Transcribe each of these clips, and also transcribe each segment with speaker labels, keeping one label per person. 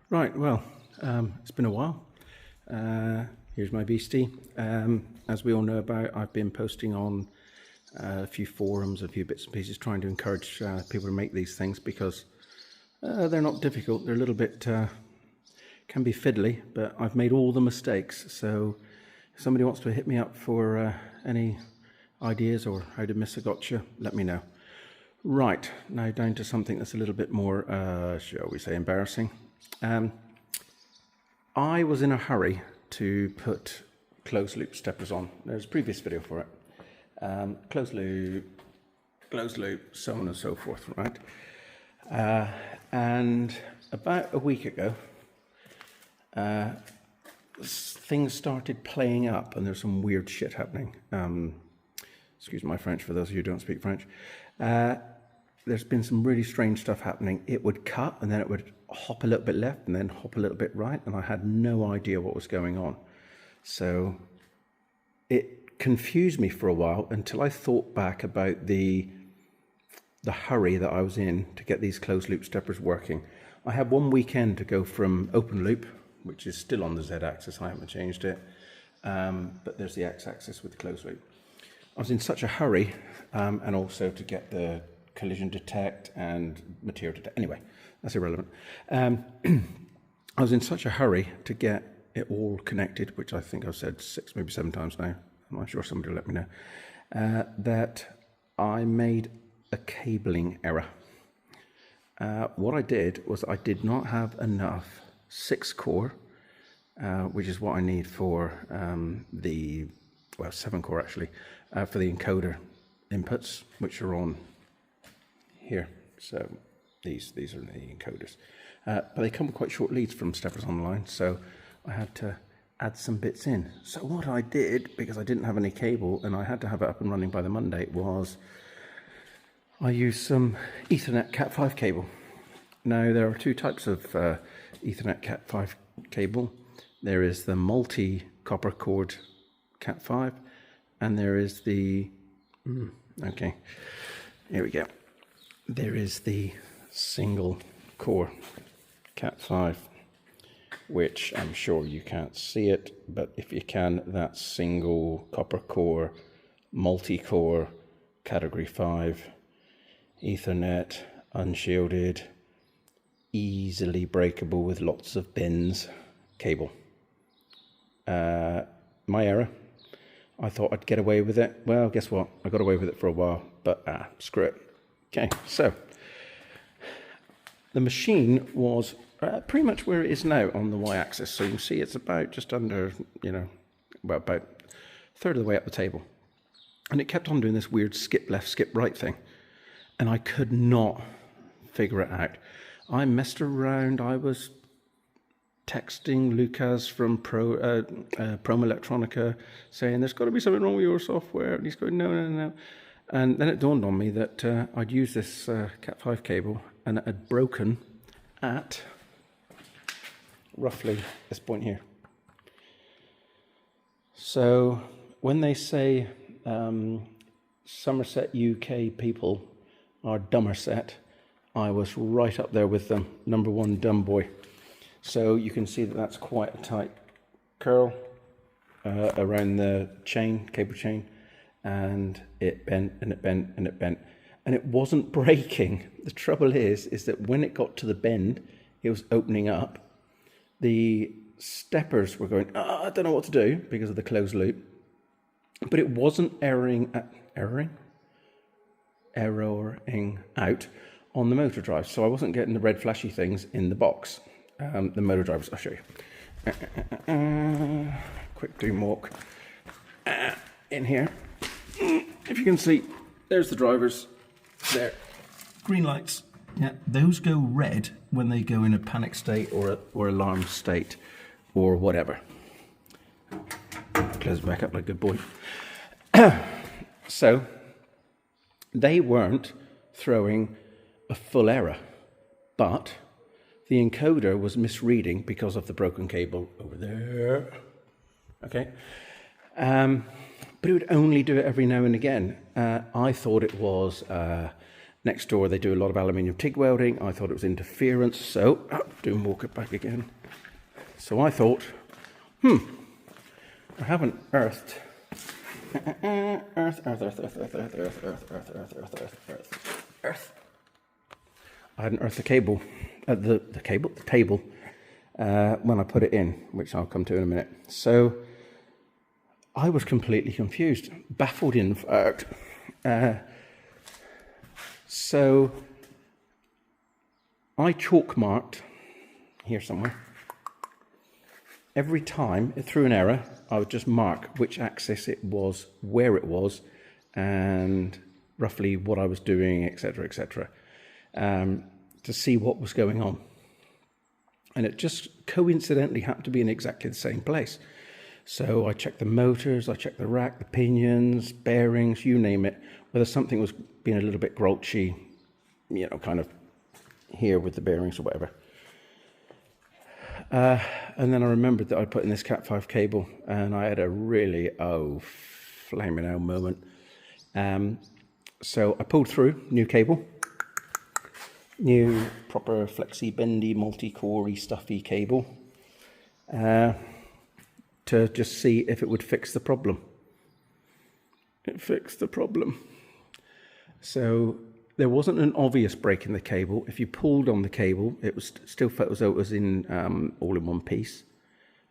Speaker 1: Right, well, it's been a while. Here's my beastie. As we all know about, I've been posting on a few forums, a few bits and pieces, trying to encourage people to make these things because they're not difficult. They're a little bit, can be fiddly, but I've made all the mistakes. So if somebody wants to hit me up for any ideas or how to miss a gotcha, let me know. Right, now down to something that's a little bit more, shall we say, embarrassing. I was in a hurry to put closed loop steppers on. There's a previous video for it. Closed loop, so on and so forth, right? And about a week ago, things started playing up and there's some weird shit happening. Excuse my French for those of you who don't speak French. There's been some really strange stuff happening. It would cut and then it would hop a little bit left and then hop a little bit right, and I had no idea what was going on. So it confused me for a while until I thought back about the hurry that I was in to get these closed loop steppers working. I had one weekend to go from open loop, which is still on the Z-axis, I haven't changed it, but there's the X-axis with the closed loop. I was in such a hurry, and also to get the collision detect and material detect. Anyway, that's irrelevant. I was in such a hurry to get it all connected, which I think I've said 6, maybe 7 times now. I'm not sure, somebody will let me know, that I made a cabling error. What I did was I did not have enough 6-core, which is what I need for 7-core actually, for the encoder inputs, which are on here. So these are the encoders, but they come with quite short leads from steppers online, so I had to add some bits in. So what I did, because I didn't have any cable and I had to have it up and running by the Monday, was I used some Ethernet Cat5 cable. Now there are 2 types of Ethernet Cat5 cable. There is the multi-copper cord Cat5, and there is the okay, here we go. There is the single core Cat5, which I'm sure you can't see it, but if you can, that single copper core, multi-core, category 5, Ethernet, unshielded, easily breakable with lots of bins cable. My error. I thought I'd get away with it. Well, guess what? I got away with it for a while, but screw it. Okay, so the machine was pretty much where it is now on the y-axis. So you can see it's about just under, about a third of the way up the table. And it kept on doing this weird skip left, skip right thing. And I could not figure it out. I messed around. I was texting Lucas from Prome Electronica saying there's got to be something wrong with your software. And he's going, no. And then it dawned on me that I'd used this Cat5 cable and it had broken at roughly this point here. So when they say Somerset UK people are Dummerset, I was right up there with them, #1 dumb boy. So you can see that that's quite a tight curl around the chain, cable chain, and it bent and it bent and it bent, and it wasn't breaking. The trouble is that when it got to the bend, it was opening up. The steppers were going, I don't know what to do because of the closed loop, but it wasn't erroring out on the motor drive, so I wasn't getting the red flashy things in the box. The motor drivers, I'll show you. Quick doom walk in here. If you can see, there's the drivers there. Green lights. Yeah, those go red when they go in a panic state or alarm state or whatever. Close it back up like a good boy. So they weren't throwing a full error, but the encoder was misreading because of the broken cable over there. Okay. But it would only do it every now and again. I thought it was Next door, they do a lot of aluminium TIG welding. I thought it was interference, so doing walk it back again. So I thought, I haven't earthed. Earth. I hadn't earthed the cable, the table, when I put it in, which I'll come to in a minute. So I was completely confused, baffled in fact. So I chalk marked here somewhere. Every time it threw an error, I would just mark which axis it was, where it was, and roughly what I was doing, etc., to see what was going on. And it just coincidentally happened to be in exactly the same place. So I checked the motors, I checked the rack, the pinions, bearings, you name it, whether something was being a little bit grouchy, kind of here with the bearings or whatever. And then I remembered that I put in this Cat 5 cable, and I had a really, flaming hell moment. So I pulled through, new cable, new proper flexi, bendy, multi-core-y, stuffy cable, to just see if it would fix the problem. It fixed the problem. So there wasn't an obvious break in the cable. If you pulled on the cable, it was still felt as though it was in all in one piece.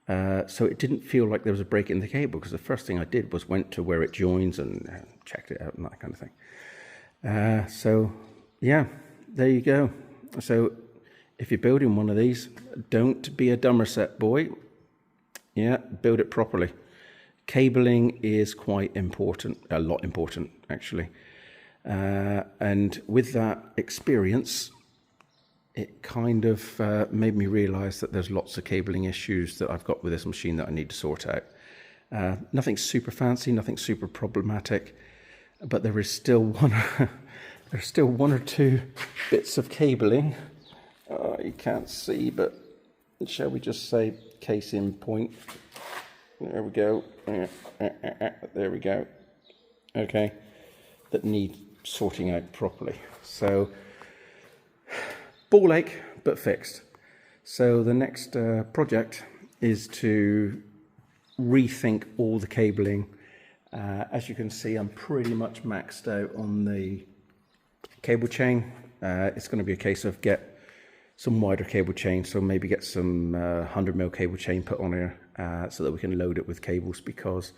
Speaker 1: So it didn't feel like there was a break in the cable, because the first thing I did was went to where it joins and checked it out and that kind of thing. So yeah, there you go. So if you're building one of these, don't be a Dummerset boy. Yeah, build it properly. Cabling is quite important, a lot important actually. And with that experience, it kind of made me realize that there's lots of cabling issues that I've got with this machine that I need to sort out. Nothing super fancy, nothing super problematic, but there is still there's still one or two bits of cabling. You can't see, but shall we just say case in point? There we go. There we go. Okay, that need sorting out properly. So ball ache, but fixed. So the next project is to rethink all the cabling. As you can see, I'm pretty much maxed out on the cable chain. It's going to be a case of get some wider cable chain, so maybe get some 100mm cable chain put on here so that we can load it with cables, because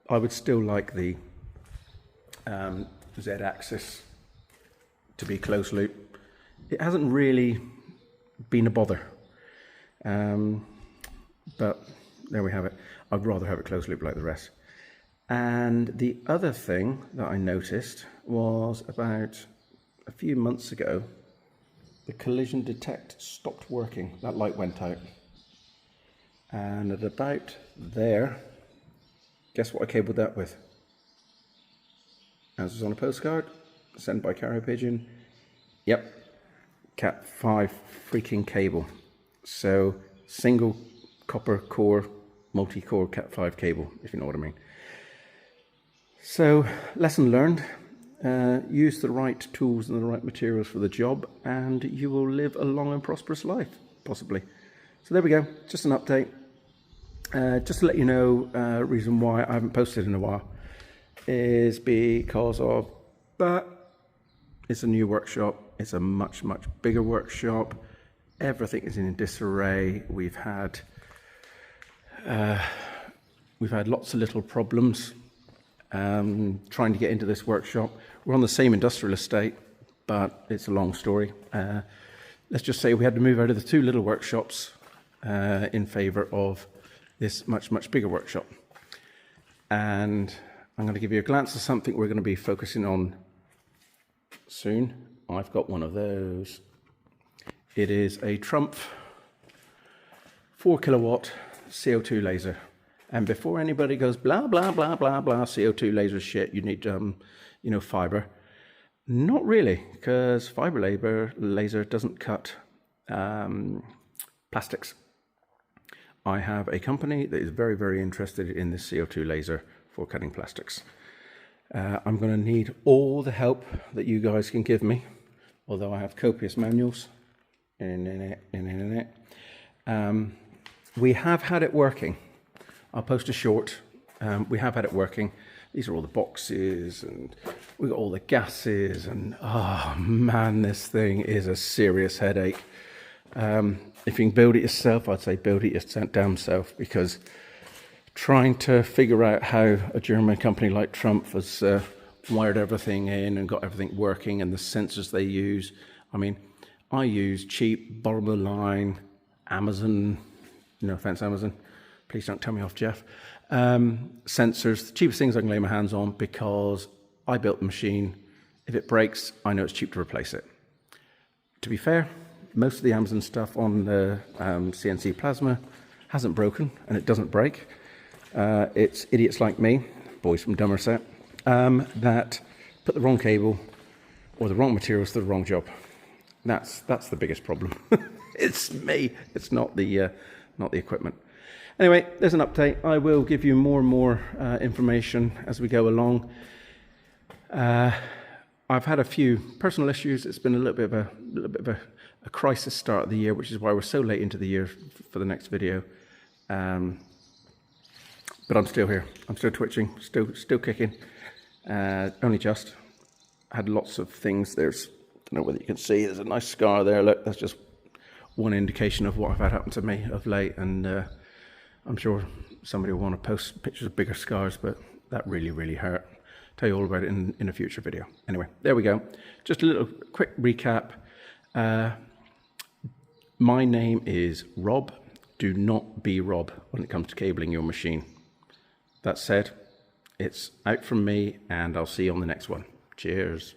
Speaker 1: I would still like the Z-axis to be closed loop. It hasn't really been a bother, but there we have it. I'd rather have it closed loop like the rest. And the other thing that I noticed was about a few months ago, the collision detect stopped working. That light went out. And at about there, guess what I cabled that with? As was on a postcard, sent by carrier pigeon. Yep, Cat 5 freaking cable. So single copper core, multi-core Cat 5 cable, if you know what I mean. So lesson learned. Use the right tools and the right materials for the job, and you will live a long and prosperous life, possibly. So there we go, just an update. Just to let you know, reason why I haven't posted in a while is because of that. It's a new workshop. It's a much bigger workshop. Everything is in disarray. We've had lots of little problems trying to get into this workshop. We're on the same industrial estate, but it's a long story. Let's just say we had to move out of the two little workshops in favour of this much bigger workshop. And I'm going to give you a glance of something we're going to be focusing on soon. I've got one of those. It is a Trump 4 kilowatt CO2 laser. And before anybody goes blah blah blah blah blah, CO2 laser shit, you need fiber. Not really, because fiber laser doesn't cut plastics. I have a company that is very interested in this CO2 laser for cutting plastics. I'm going to need all the help that you guys can give me, although I have copious manuals. We have had it working. I'll post a short. We have had it working. These are all the boxes, and we've got all the gases, and oh man, this thing is a serious headache. If you can build it yourself, I'd say build it your damn self, because trying to figure out how a German company like Trump has wired everything in and got everything working, and the sensors they use. I mean, I use cheap, bottom of the line, Amazon, no offense Amazon, please don't tell me off, Jeff, sensors, the cheapest things I can lay my hands on, because I built the machine. If it breaks, I know it's cheap to replace it. To be fair, most of the Amazon stuff on the CNC plasma hasn't broken, and it doesn't break. It's idiots like me, boys from Dummerset, that put the wrong cable or the wrong materials to the wrong job. That's the biggest problem. It's me. It's not the equipment. Anyway, there's an update. I will give you more and more information as we go along. I've had a few personal issues. It's been a little bit of a crisis start of the year, which is why we're so late into the year for the next video. But I'm still here. I'm still twitching, still kicking. Only just. Had lots of things. I don't know whether you can see, there's a nice scar there. Look, that's just one indication of what I've had happen to me of late. And I'm sure somebody will want to post pictures of bigger scars, but that really, really hurt. Tell you all about it in a future video. Anyway, there we go. Just a little quick recap. My name is Rob. Do not be Rob when it comes to cabling your machine. That said, it's out from me, and I'll see you on the next one. Cheers.